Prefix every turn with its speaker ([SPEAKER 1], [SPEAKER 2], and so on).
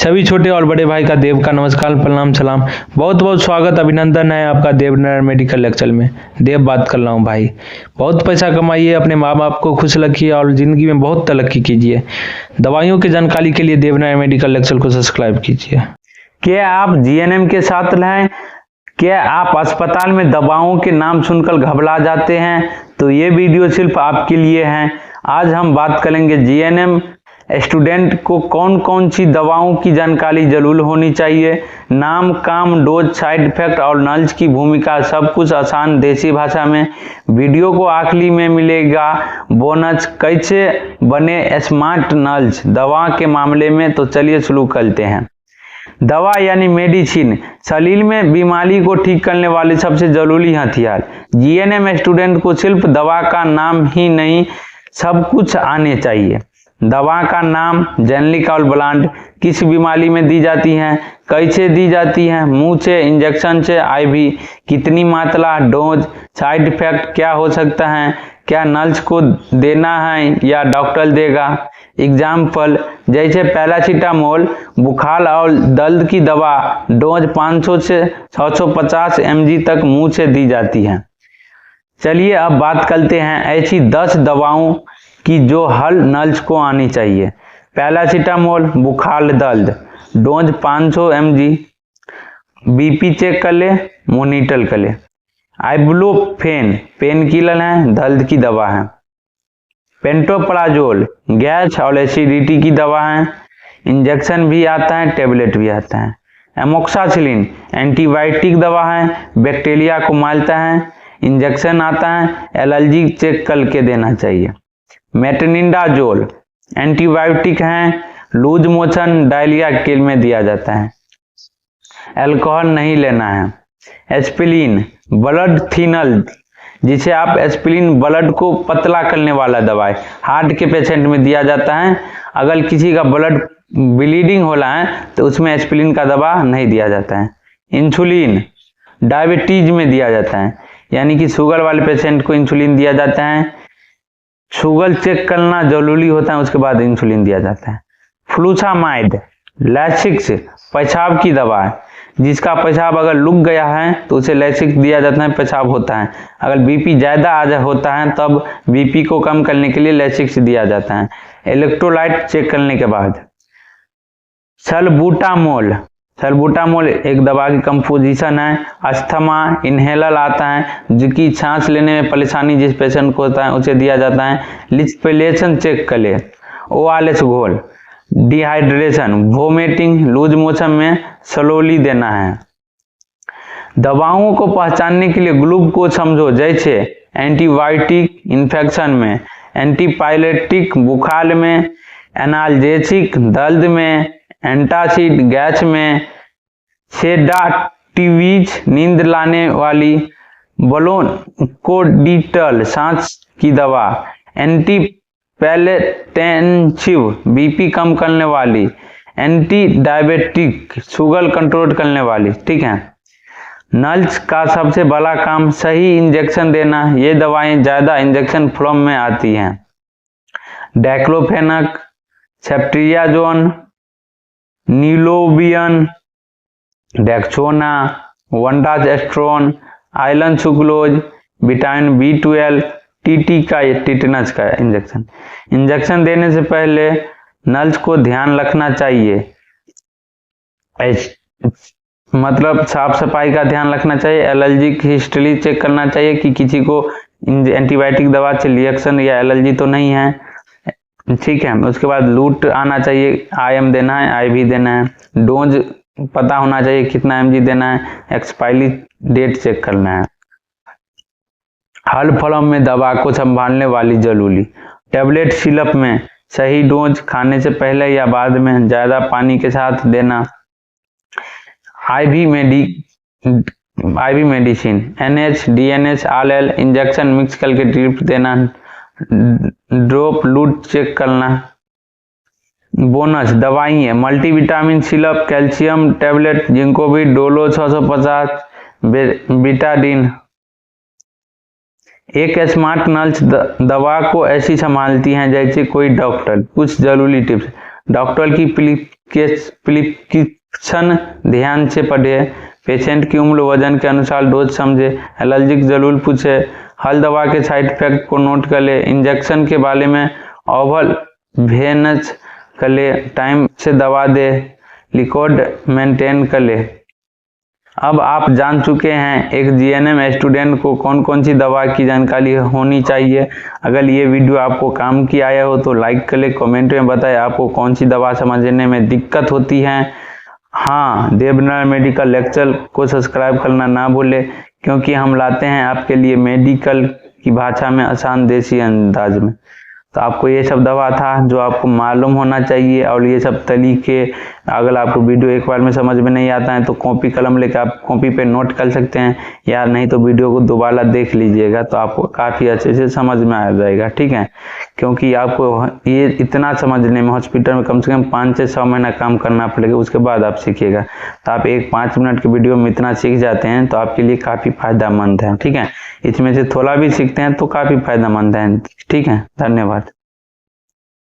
[SPEAKER 1] सभी छोटे और बड़े भाई का देव का नमस्कार प्रणाम सलाम। बहुत बहुत स्वागत अभिनंदन है आपका देवनारायण मेडिकल लेक्चर में। देव बात कर रहा हूँ भाई। बहुत पैसा कमाइए, अपने माँ बाप को खुश रखिए और जिंदगी में बहुत तरक्की कीजिए। दवाइयों की जानकारी के लिए देवनारायण मेडिकल लेक्चर को सब्सक्राइब कीजिए।
[SPEAKER 2] क्या आप जीएनएम के साथ हैं? क्या आप अस्पताल में दवाओं के नाम सुनकर घबरा जाते हैं? तो ये वीडियो सिर्फ आपके लिए है। आज हम बात करेंगे जीएनएम स्टूडेंट को कौन कौन सी दवाओं की जानकारी जरूर होनी चाहिए। नाम, काम, डोज, साइड इफेक्ट और नल्स की भूमिका, सब कुछ आसान देसी भाषा में। वीडियो को आखिरी में मिलेगा बोनस, कैसे बने स्मार्ट नल्स दवा के मामले में। तो चलिए शुरू करते हैं। दवा यानी मेडिसिन, शरीर में बीमारी को ठीक करने वाले सबसे जरूरी हथियार। जीएनएम स्टूडेंट को सिर्फ दवा का नाम ही नहीं, सब कुछ आने चाहिए। दवा का नाम, जेनरिक और ब्रांड, किस बीमारी में दी जाती हैं, कैसे दी जाती हैं, मुंह से, इंजेक्शन से, आईवी, कितनी मात्रा, डोज, साइड इफेक्ट क्या हो सकता है, क्या नर्स को देना है या डॉक्टर देगा। एग्जाम्पल जैसे पैरासीटामोल बुखार और दर्द की दवा, डोज 500 से 650 mg तक मुंह से दी जाती है। चलिए अब बात करते हैं ऐसी 10 दवाओं कि जो हर नर्स को आनी चाहिए। पैरासीटामोल बुखार दर्द, डोज 500 mg, बीपी चेक कर ले, मॉनिटर कर ले। आइबुप्रोफेन पेन किलर है, दर्द की दवा है। पेंटोप्राजोल गैस और एसिडिटी की दवा है, इंजेक्शन भी आता है, टेबलेट भी आता है। एमोक्सासिलिन एंटीबायोटिक दवा है, बैक्टीरिया को मारता है, इंजेक्शन आता है, एलर्जी चेक करके देना चाहिए। मेटनिडाजोल एंटीबायोटिक है, लूज मोशन डायरिया के में दिया जाता है, अल्कोहल नहीं लेना है। एस्पिरिन ब्लड थिनर, जिसे आप एस्पिरिन ब्लड को पतला करने वाला दवाई, हार्ट के पेशेंट में दिया जाता है। अगर किसी का ब्लड ब्लीडिंग हो रहा है तो उसमें एस्पिरिन का दवा नहीं दिया जाता है। इंसुलिन डायबिटीज में दिया जाता है, यानी कि शुगर वाले पेशेंट को इंसुलिन दिया जाता है। शुगर चेक करना जरूरी होता है, उसके बाद इंसुलिन दिया जाता है। फ्लूसामाइड लैसिक्स पेशाब की दवा है, जिसका पेशाब अगर रुक गया है तो उसे लैसिक्स दिया जाता है, पेशाब होता है। अगर बीपी ज्यादा होता है तब बीपी को कम करने के लिए लैसिक्स दिया जाता है, इलेक्ट्रोलाइट चेक करने के बाद। सल्बुटामोल एक दवा की कंपोजिशन है। अस्थमा इनहेलर आता है, जो कि सांस लेने में परेशानी जिस पेशेंट को होता है उसे दिया जाता है। लिस्पिलेशन चेक कर ले। ओआरएस घोल, डिहाइड्रेशन, वोमिटिंग, लूज मोशन में स्लोली देना है। दवाओं को पहचानने के लिए ग्रुप को समझो, जैसे एंटीबायोटिक इन्फेक्शन में, एंटीपायरेटिक बुखार में, एनाल्जेसिक दर्द में, एंटासिड गैस में, सेडाटिव्स नींद लाने वाली, ब्रोंकोडिटल सांस की दवा, एंटीपैलेटेंसिव बीपी कम करने वाली, एंटी डायबिटिक शुगर कंट्रोल करने वाली। ठीक है। नर्स का सबसे बड़ा काम सही इंजेक्शन देना। ये दवाएं ज्यादा इंजेक्शन फॉर्म में आती हैं। डाइक्लोफेनक, सेफ्ट्रियाजोन, नीलोबियन, डेक्सोना, वंडाजेस्ट्रोन, iron sucrose, vitamin B12, TT का टिटेनस का इंजेक्शन देने से पहले नर्स को ध्यान रखना चाहिए, मतलब साफ सफाई का ध्यान रखना चाहिए। एलर्जिक हिस्ट्री चेक करना चाहिए कि किसी को एंटीबायोटिक दवा से रिएक्शन या एलर्जी तो नहीं है। ठीक है। उसके बाद लूट आना चाहिए, IM देना है, IV देना है। डोज पता होना चाहिए कितना mg देना है। एक्सपायरी डेट चेक करना है। हर फॉर्म में दवा को संभालने वाली जरूरी। टेबलेट सिरप में सही डोज, खाने से पहले या बाद में, ज्यादा पानी के साथ देना। IV medicine NH, DNS, RL injection mix करके ड्रिप देना। ड्रॉप लूट चेक करना। बोनस दवाई है, multivitamin syrup, calcium tablet, Zincovit, Dolo 650, Betadine. एक स्मार्ट नर्स दवा को ऐसी संभालती हैं जैसे कोई डॉक्टर। कुछ जरूरी टिप्स। डॉक्टर की प्रिस्क्रिप्शन ध्यान से पढ़े, पेशेंट की उम्र वजन के अनुसार डोज समझे, एलर्जिक जरूर पूछे, हर दवा के साइड इफेक्ट को नोट कर ले, इंजेक्शन के बारे में ओवल वेनस कर ले, टाइम से दवा दे, लिक्विड मेंटेन कर ले। अब आप जान चुके हैं एक जीएनएम स्टूडेंट को कौन कौन सी दवा की जानकारी होनी चाहिए। अगर ये वीडियो आपको काम की आया हो तो लाइक कर ले, कमेंट में बताएं आपको कौन सी दवा समझने में दिक्कत होती है। हाँ, देवनारायण मेडिकल लेक्चर को सब्सक्राइब करना ना भूले, क्योंकि हम लाते हैं आपके लिए मेडिकल की भाषा में आसान देसी अंदाज में। तो आपको ये सब दवा था जो आपको मालूम होना चाहिए, और ये सब तरीके अगर आपको वीडियो एक बार में समझ में नहीं आता है तो कॉपी कलम लेकर आप कॉपी पे नोट कर सकते हैं, या नहीं तो वीडियो को दोबारा देख लीजिएगा तो आपको काफ़ी अच्छे से समझ में आ जाएगा। ठीक है, क्योंकि आपको ये इतना समझने में हॉस्पिटल में कम से कम 5 से 6 महीना काम करना पड़ेगा, उसके बाद आप सीखिएगा। तो आप एक 5 मिनट के वीडियो में इतना सीख जाते हैं तो आपके लिए काफ़ी फायदेमंद है। ठीक है, इसमें से थोड़ा भी सीखते हैं तो काफ़ी फायदेमंद है। ठीक है, धन्यवाद।